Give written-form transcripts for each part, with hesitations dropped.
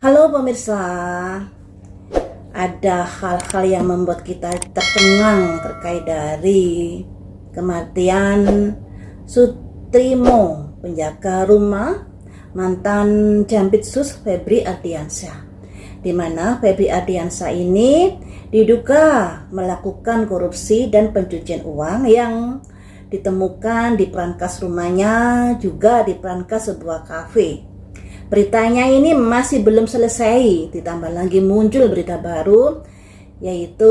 Halo pemirsa, ada hal-hal yang membuat kita tercengang terkait dari kematian Sutrimo, penjaga rumah mantan Jampitsus Febri Ardiansyah, di mana Febri Ardiansyah ini diduga melakukan korupsi dan pencucian uang yang ditemukan di brankas rumahnya, juga di brankas sebuah kafe. Beritanya ini masih belum selesai, ditambah lagi muncul berita baru, yaitu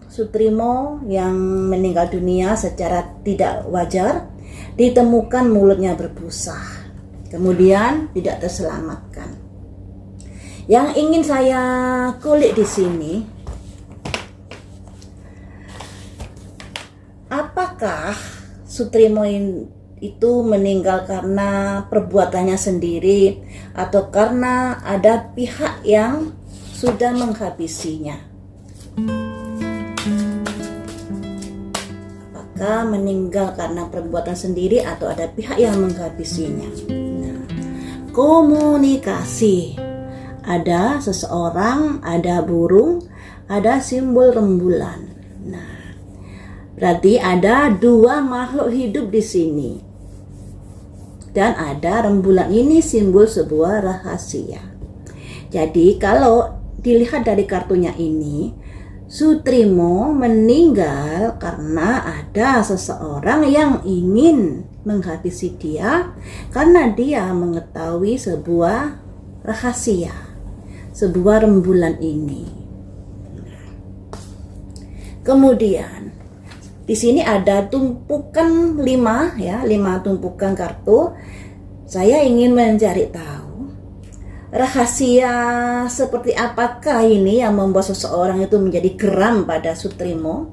Sutrimo yang meninggal dunia secara tidak wajar, ditemukan mulutnya berbusa, kemudian tidak terselamatkan. Yang ingin saya kulik di sini, apakah Sutrimo itu meninggal karena perbuatannya sendiri atau karena ada pihak yang sudah menghabisinya? Apakah meninggal karena perbuatan sendiri atau ada pihak yang menghabisinya? Nah, komunikasi. Ada seseorang, ada burung, ada simbol rembulan. Nah, berarti ada dua makhluk hidup di sini. Dan ada rembulan ini simbol sebuah rahasia. Jadi kalau dilihat dari kartunya ini, Sutrimo meninggal karena ada seseorang yang ingin menghabisi dia karena dia mengetahui sebuah rahasia, sebuah rembulan ini. Kemudian di sini ada tumpukan 5 tumpukan kartu. Saya ingin mencari tahu rahasia seperti apakah ini yang membuat seseorang itu menjadi geram pada Sutrimo.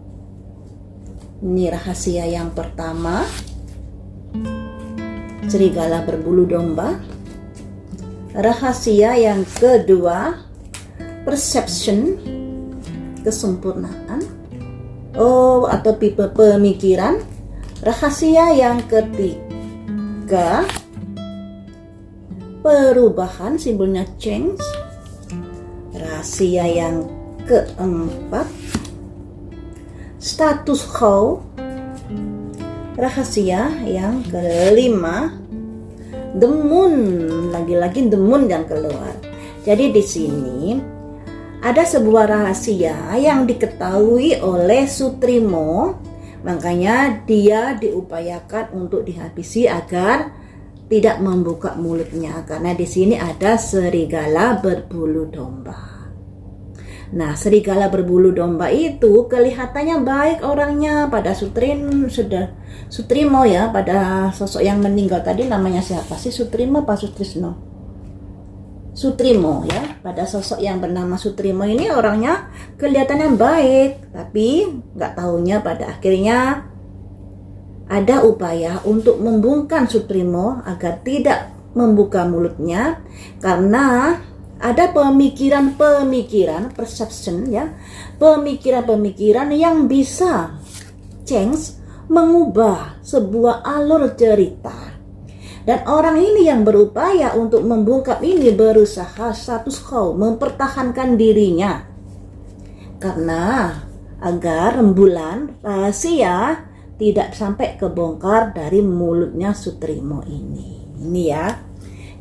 Ini rahasia yang pertama, serigala berbulu domba. Rahasia yang kedua, perception, kesempurnaan atau tipe pemikiran. Rahasia yang ketiga, perubahan, simbolnya change. Rahasia yang keempat, status quo. Rahasia yang kelima, the moon. Lagi-lagi the moon yang keluar. Jadi di sini ada sebuah rahasia yang diketahui oleh Sutrimo, makanya dia diupayakan untuk dihabisi agar tidak membuka mulutnya, karena di sini ada serigala berbulu domba. Nah, serigala berbulu domba itu kelihatannya baik orangnya pada Sutrimo ya, pada sosok yang meninggal tadi namanya siapa sih? Sutrimo apa Sutrisno? Sutrimo ya, pada sosok yang bernama Sutrimo ini orangnya kelihatannya baik, tapi nggak taunya pada akhirnya ada upaya untuk membungkam Sutrimo agar tidak membuka mulutnya karena ada pemikiran-pemikiran, perception ya, pemikiran-pemikiran yang bisa change, mengubah sebuah alur cerita. Dan orang ini yang berupaya untuk membungkam ini berusaha status quo, mempertahankan dirinya. Karena agar rembulan rahasia tidak sampai kebongkar dari mulutnya Sutrimo ini. Ini ya.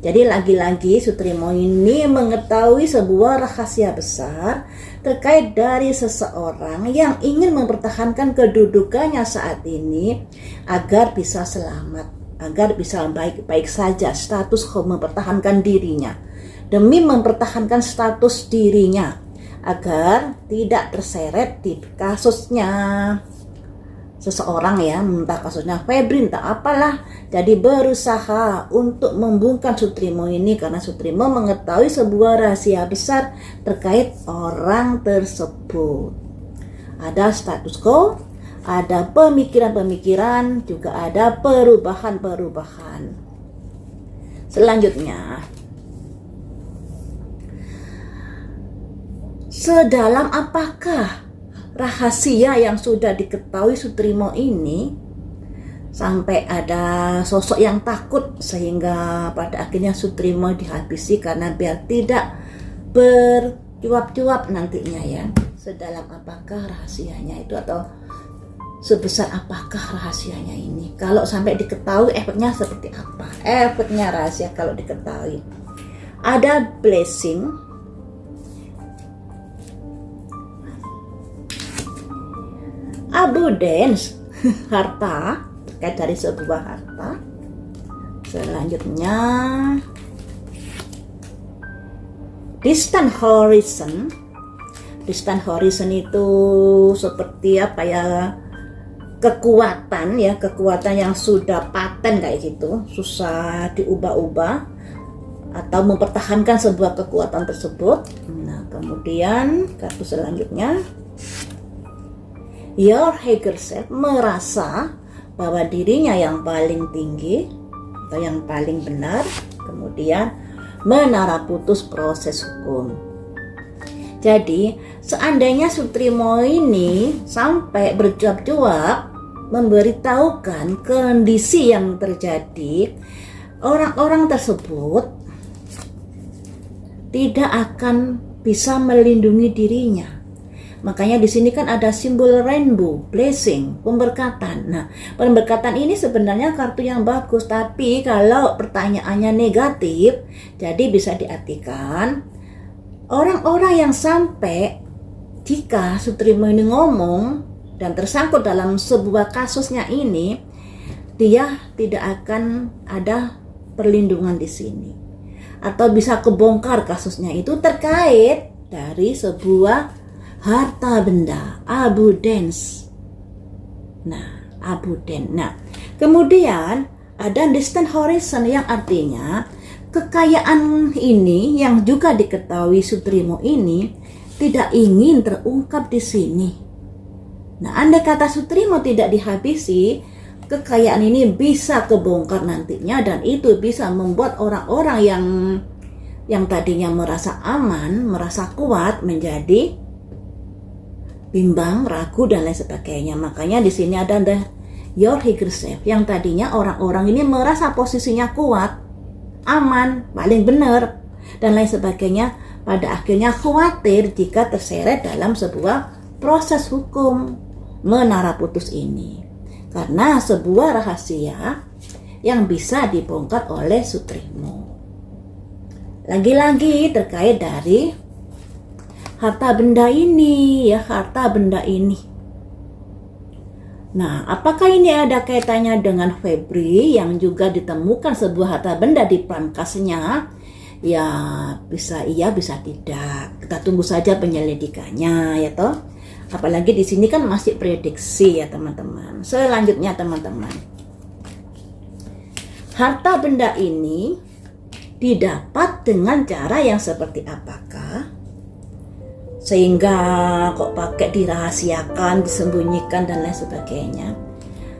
Jadi lagi-lagi Sutrimo ini mengetahui sebuah rahasia besar terkait dari seseorang yang ingin mempertahankan kedudukannya saat ini agar bisa selamat, agar bisa baik-baik saja, status quo, mempertahankan dirinya demi mempertahankan status dirinya agar tidak terseret di kasusnya seseorang ya, entah kasusnya Febri, entah apalah. Jadi berusaha untuk membungkam Sutrimo ini karena Sutrimo mengetahui sebuah rahasia besar terkait orang tersebut. Ada status quo, ada pemikiran-pemikiran, juga ada perubahan-perubahan. Selanjutnya, sedalam apakah rahasia yang sudah diketahui Sutrimo ini sampai ada sosok yang takut sehingga pada akhirnya Sutrimo dihabisi karena biar tidak bercuap-cuap nantinya ya. Sedalam apakah rahasianya itu atau sebesar apakah rahasianya ini? Kalau sampai diketahui efeknya seperti apa? Efeknya rahasia kalau diketahui. Ada blessing, abundance, harta, terkait dari sebuah harta. Selanjutnya distant horizon. Distant horizon itu seperti apa ya, kekuatan ya, kekuatan yang sudah paten kayak gitu, susah diubah-ubah atau mempertahankan sebuah kekuatan tersebut. Nah, kemudian kartu selanjutnya, your higher self, merasa bahwa dirinya yang paling tinggi atau yang paling benar. Kemudian menara putus proses hukum. Jadi seandainya Sutrimo ini sampai bercuap-cuap memberitahukan kondisi yang terjadi, orang-orang tersebut tidak akan bisa melindungi dirinya. Makanya di sini kan ada simbol rainbow, blessing, pemberkatan. Nah, pemberkatan ini sebenarnya kartu yang bagus, tapi kalau pertanyaannya negatif, jadi bisa diartikan orang-orang yang sampai jika Sutrimo ini ngomong dan tersangkut dalam sebuah kasusnya ini, dia tidak akan ada perlindungan di sini. Atau bisa kebongkar kasusnya itu terkait dari sebuah harta benda, abundance. Nah, abundance. Nah, kemudian ada distant horizon yang artinya kekayaan ini yang juga diketahui Sutrimo ini tidak ingin terungkap di sini. Nah, andai kata Sutrimo tidak dihabisi, kekayaan ini bisa kebongkar nantinya, dan itu bisa membuat orang-orang yang tadinya merasa aman, merasa kuat menjadi bimbang, ragu dan lain sebagainya. Makanya di sini ada your higher self yang tadinya orang-orang ini merasa posisinya kuat, aman, paling benar dan lain sebagainya, pada akhirnya khawatir jika terseret dalam sebuah proses hukum menara putus ini karena sebuah rahasia yang bisa dibongkar oleh Sutrimo. Lagi-lagi terkait dari harta benda ini ya, harta benda ini. Nah, apakah ini ada kaitannya dengan Febri yang juga ditemukan sebuah harta benda di pangkasnya? Ya, bisa iya, bisa tidak. Kita tunggu saja penyelidikannya ya toh. Apalagi di sini kan masih prediksi ya teman-teman. Selanjutnya teman-teman, harta benda ini didapat dengan cara yang seperti apakah? Sehingga kok pakai dirahasiakan, disembunyikan dan lain sebagainya.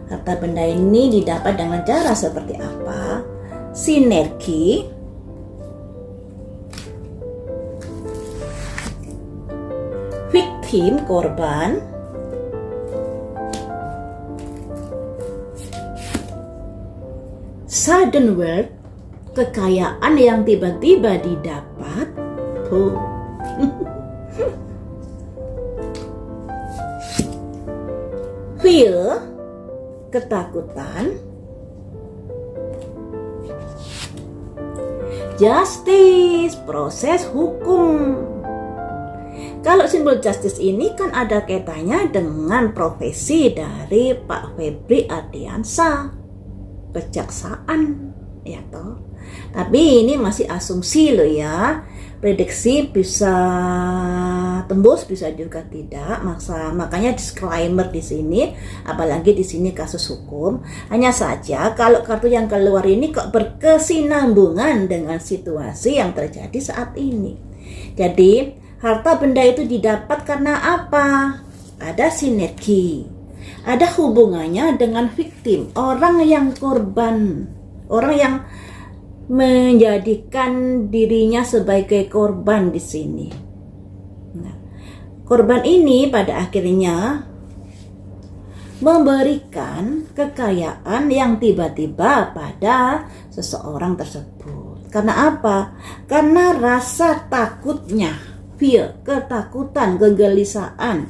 Harta benda ini didapat dengan cara seperti apa? Sinergi, victim, korban, sudden wealth, kekayaan yang tiba-tiba didapat. Fear, ketakutan. Justice, proses hukum. Kalau simbol justice ini kan ada kaitannya dengan profesi dari Pak Febri Ardiansa, kejaksaan ya toh. Tapi ini masih asumsi loh ya. Prediksi bisa tembus, bisa juga tidak. Makanya disclaimer di sini, apalagi di sini kasus hukum. Hanya saja kalau kartu yang keluar ini kok berkesinambungan dengan situasi yang terjadi saat ini. Jadi harta benda itu didapat karena apa? Ada sinergi, ada hubungannya dengan victim, orang yang korban, orang yang menjadikan dirinya sebagai korban di sini. Nah, korban ini pada akhirnya memberikan kekayaan yang tiba-tiba pada seseorang tersebut. Karena apa? Karena rasa takutnya, fear, ketakutan, kegelisahan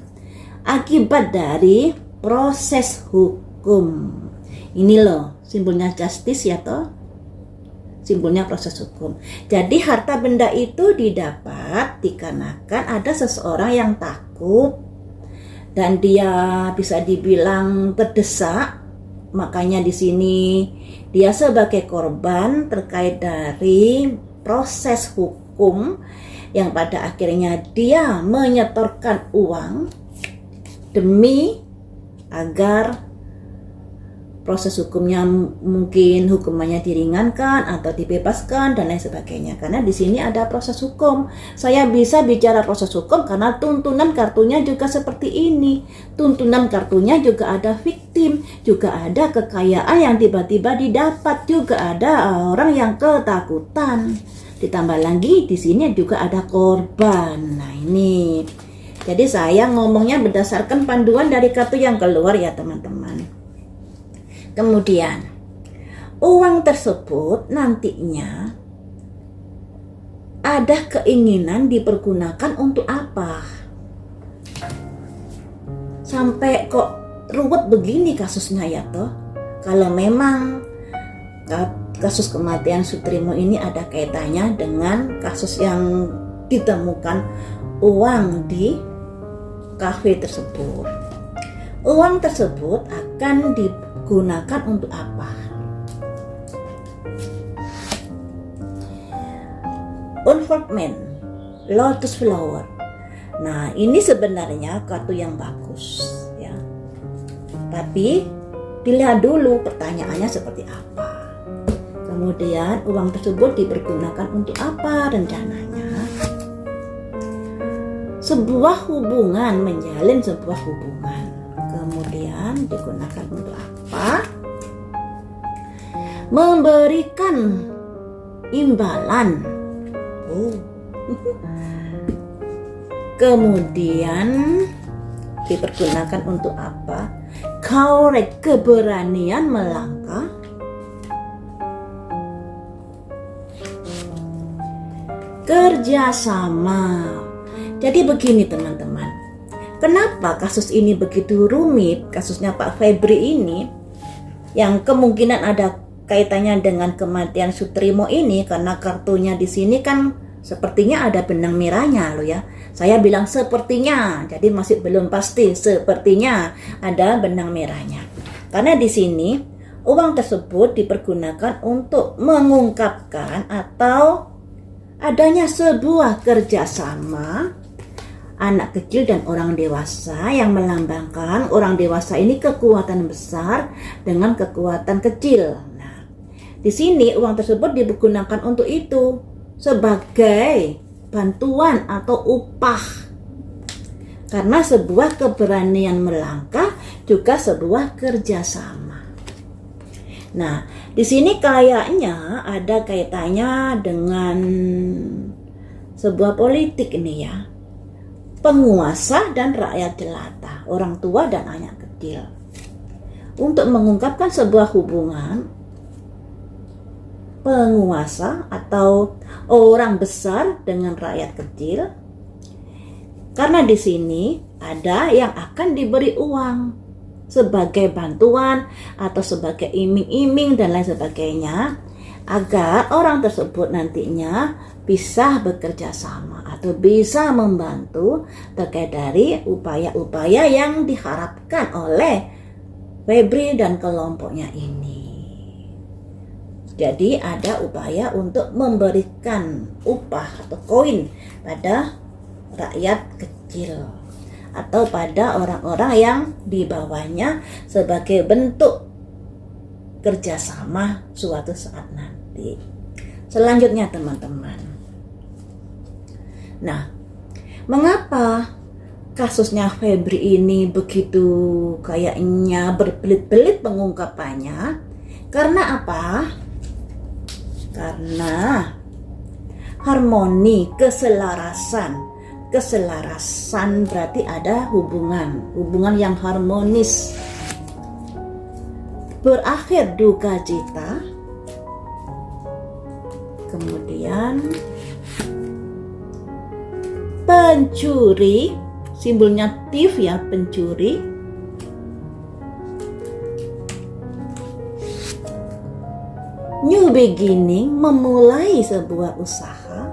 akibat dari proses hukum. Ini loh simbolnya justice ya toh. Simbolnya proses hukum. Jadi harta benda itu didapat dikarenakan ada seseorang yang takut dan dia bisa dibilang terdesak. Makanya di sini dia sebagai korban terkait dari proses hukum yang pada akhirnya dia menyetorkan uang demi agar proses hukumnya mungkin hukumannya diringankan atau dibebaskan dan lain sebagainya. Karena di sini ada proses hukum. Saya bisa bicara proses hukum karena tuntunan kartunya juga seperti ini. Tuntunan kartunya juga ada victim, juga ada kekayaan yang tiba-tiba didapat, juga ada orang yang ketakutan. Ditambah lagi di sini juga ada korban. Nah ini. Jadi saya ngomongnya berdasarkan panduan dari kartu yang keluar ya teman-teman. Kemudian uang tersebut nantinya ada keinginan dipergunakan untuk apa? Sampai kok ruwet begini kasusnya ya toh? Kalau memang kasus kematian Sutrimo ini ada kaitannya dengan kasus yang ditemukan uang di kafe tersebut. Uang tersebut akan digunakan untuk apa? Unfoldment, Lotus Flower. Nah, ini sebenarnya kartu yang bagus ya. Tapi dilihat dulu pertanyaannya seperti apa. Kemudian uang tersebut dipergunakan untuk apa rencananya? Sebuah hubungan, menjalin sebuah hubungan. Kemudian digunakan untuk apa? Memberikan imbalan. Kemudian dipergunakan untuk apa? Courage, keberanian melangkah. Kerjasama. Jadi begini teman-teman, kenapa kasus ini begitu rumit? Kasusnya Pak Febri ini yang kemungkinan ada kaitannya dengan kematian Sutrimo ini, karena kartunya di sini kan sepertinya ada benang merahnya loh ya. Saya bilang sepertinya, jadi masih belum pasti. Sepertinya ada benang merahnya. Karena di sini uang tersebut dipergunakan untuk mengungkapkan atau adanya sebuah kerjasama anak kecil dan orang dewasa yang melambangkan orang dewasa ini kekuatan besar dengan kekuatan kecil. Nah, di sini uang tersebut digunakan untuk itu sebagai bantuan atau upah. Karena sebuah keberanian melangkah juga sebuah kerjasama. Nah, di sini kayaknya ada kaitannya dengan sebuah politik ini ya. Penguasa dan rakyat jelata, orang tua dan anak kecil. Untuk mengungkapkan sebuah hubungan penguasa atau orang besar dengan rakyat kecil. Karena di sini ada yang akan diberi uang sebagai bantuan atau sebagai iming-iming dan lain sebagainya, agar orang tersebut nantinya bisa bekerja sama atau bisa membantu terkait dari upaya-upaya yang diharapkan oleh Febri dan kelompoknya ini. Jadi ada upaya untuk memberikan upah atau koin pada rakyat kecil atau pada orang-orang yang di bawahnya sebagai bentuk kerjasama suatu saat nanti. Selanjutnya teman-teman. Nah, mengapa kasusnya Febri ini begitu kayaknya berbelit-belit pengungkapannya? Karena apa? Karena harmoni, keselarasan. Keselarasan berarti ada hubungan yang harmonis. Berakhir duka cita, kemudian kemudian pencuri, simbolnya thief ya, pencuri. New beginning, memulai sebuah usaha.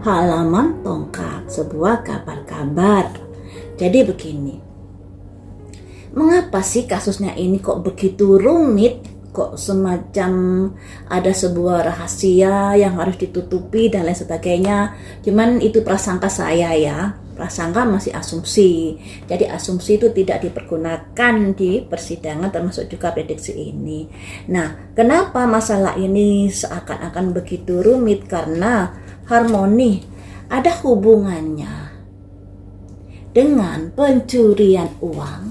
Halaman tongkat, sebuah kabar-kabar. Jadi begini, mengapa sih kasusnya ini kok begitu rumit? Kok semacam ada sebuah rahasia yang harus ditutupi dan lain sebagainya. Cuman itu prasangka saya ya. Prasangka masih asumsi. Jadi asumsi itu tidak dipergunakan di persidangan, termasuk juga prediksi ini. Nah, kenapa masalah ini seakan-akan begitu rumit? Karena harmoni ada hubungannya dengan pencurian uang,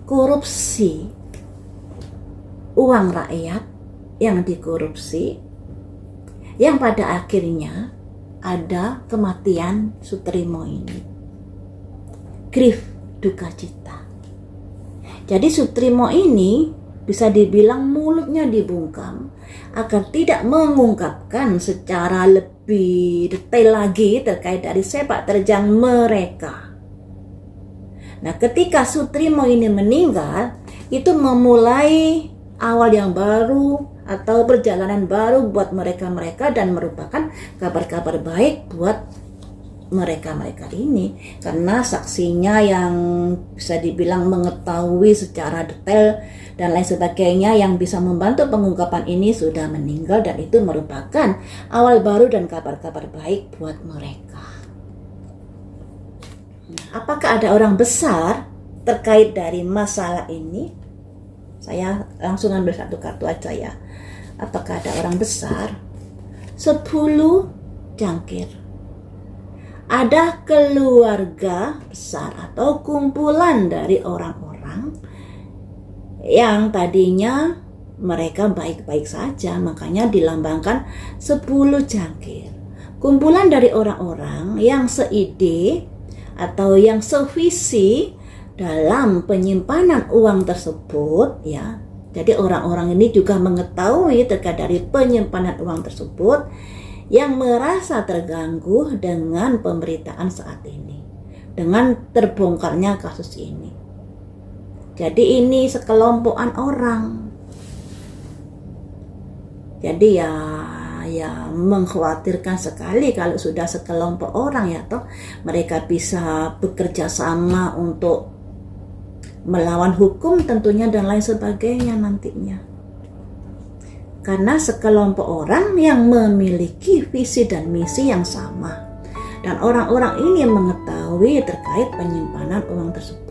korupsi, uang rakyat yang dikorupsi, yang pada akhirnya ada kematian Sutrimo ini. Grief, duka cita. Jadi Sutrimo ini bisa dibilang mulutnya dibungkam agar tidak mengungkapkan secara lebih detail lagi terkait dari sepak terjang mereka. Nah, ketika Sutrimo ini meninggal, itu memulai awal yang baru atau perjalanan baru buat mereka-mereka dan merupakan kabar-kabar baik buat mereka-mereka ini, karena saksinya yang bisa dibilang mengetahui secara detail dan lain sebagainya yang bisa membantu pengungkapan ini sudah meninggal, dan itu merupakan awal baru dan kabar-kabar baik buat mereka. Apakah ada orang besar terkait dari masalah ini? Saya langsung ambil satu kartu aja ya. Apakah ada orang besar? 10 jangkir. Ada keluarga besar atau kumpulan dari orang-orang yang tadinya mereka baik-baik saja, makanya dilambangkan 10 jangkir. Kumpulan dari orang-orang yang seide atau yang sevisi dalam penyimpanan uang tersebut ya. Jadi orang-orang ini juga mengetahui terkait dari penyimpanan uang tersebut, yang merasa terganggu dengan pemberitaan saat ini, dengan terbongkarnya kasus ini. Jadi ini sekelompokan orang. Jadi ya mengkhawatirkan sekali kalau sudah sekelompok orang ya toh mereka bisa bekerja sama untuk melawan hukum tentunya dan lain sebagainya nantinya. Karena sekelompok orang yang memiliki visi dan misi yang sama, dan orang-orang ini mengetahui terkait penyimpanan uang tersebut.